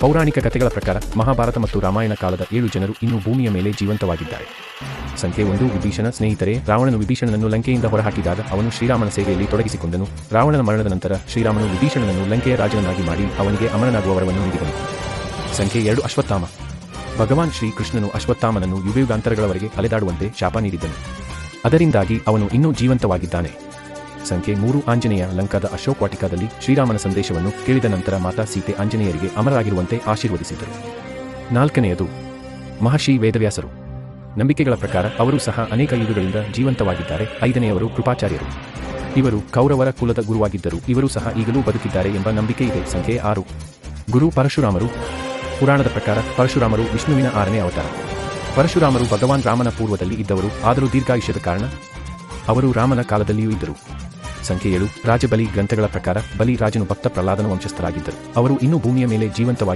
ಪೌರಾಣಿಕ ಕಥೆಗಳ ಪ್ರಕಾರ ಮಹಾಭಾರತ ಮತ್ತು ರಾಮಾಯಣ ಕಾಲದ 7 ಜನರು ಇನ್ನೂ ಭೂಮಿಯ ಮೇಲೆ ಜೀವಂತವಾಗಿದ್ದಾರೆ. ಸಂಖ್ಯೆ 1 ವಿಭೀಷಣ. ಸ್ನೇಹಿತರೆ, ರಾವಣನು ವಿಭೀಷಣನನ್ನು ಲಂಕೆಯಿಂದ ಹೊರಹಾಕಿದಾಗ ಅವನು ಶ್ರೀರಾಮನ ಸೇವೆಯಲ್ಲಿ ತೊಡಗಿಸಿಕೊಂಡನು. ರಾವಣನ ಮರಣದ ನಂತರ ಶ್ರೀರಾಮನು ವಿಭೀಷಣನನ್ನು ಲಂಕೆಯ ರಾಜನನ್ನಾಗಿ ಮಾಡಿ ಅವನಿಗೆ ಅಮರನಾಗುವ ವರವನ್ನು ನೀಡಿದನು. ಸಂಖ್ಯೆ 2 ಅಶ್ವತ್ಥಾಮ. ಭಗವಾನ್ ಶ್ರೀ ಕೃಷ್ಣನು ಅಶ್ವತ್ಥಾಮನನ್ನು ಯುಗಯುಗಾಂತರಗಳವರೆಗೆ ಅಲೆದಾಡುವಂತೆ ಶಾಪ ನೀಡಿದ್ದನು. ಅದರಿಂದಾಗಿ ಅವನು ಇನ್ನೂ ಜೀವಂತವಾಗಿದ್ದಾನೆ. ಸಂಖ್ಯೆ 3 ಆಂಜನೇಯ. ಲಂಕಾದ ಅಶೋಕ್ ವಾಟಿಕಾದಲ್ಲಿ ಶ್ರೀರಾಮನ ಸಂದೇಶವನ್ನು ಕೇಳಿದ ನಂತರ ಮಾತಾ ಸೀತೆ ಆಂಜನೇಯರಿಗೆ ಅಮರರಾಗಿರುವಂತೆ ಆಶೀರ್ವದಿಸಿದರು. 4ನೇಯದು ಮಹರ್ಷಿ ವೇದವ್ಯಾಸರು. ನಂಬಿಕೆಗಳ ಪ್ರಕಾರ ಅವರು ಸಹ ಅನೇಕ ಯುಗಗಳಿಂದ ಜೀವಂತವಾಗಿದ್ದಾರೆ. 5ನೇಯವರು ಕೃಪಾಚಾರ್ಯರು. ಇವರು ಕೌರವರ ಕುಲದ ಗುರುವಾಗಿದ್ದರು. ಇವರು ಸಹ ಈಗಲೂ ಬದುಕಿದ್ದಾರೆ ಎಂಬ ನಂಬಿಕೆ ಇದೆ. ಸಂಖ್ಯೆ 6 ಗುರು ಪರಶುರಾಮರು. ಪುರಾಣದ ಪ್ರಕಾರ ಪರಶುರಾಮರು ವಿಷ್ಣುವಿನ 6ನೇ ಅವತಾರ. ಪರಶುರಾಮರು ಭಗವಾನ್ ರಾಮನ ಪೂರ್ವದಲ್ಲಿ ಇದ್ದವರು, ಆದರೂ ದೀರ್ಘಾಯುಷ್ಯದ ಕಾರಣ ಅವರು ರಾಮನ ಕಾಲದಲ್ಲಿಯೂ ಇದ್ದರು. ಸಂಖ್ಯೆ 7 ರಾಜಬಲಿ. ಗ್ರಂಥಗಳ ಪ್ರಕಾರ ಬಲಿ ರಾಜನು ಭಕ್ತ ಪ್ರಹ್ಲಾದನ ವಂಶಸ್ಥರಾಗಿದ್ದರು. ಅವರು ಇನ್ನೂ ಭೂಮಿಯ ಮೇಲೆ ಜೀವಂತವಾಗಿ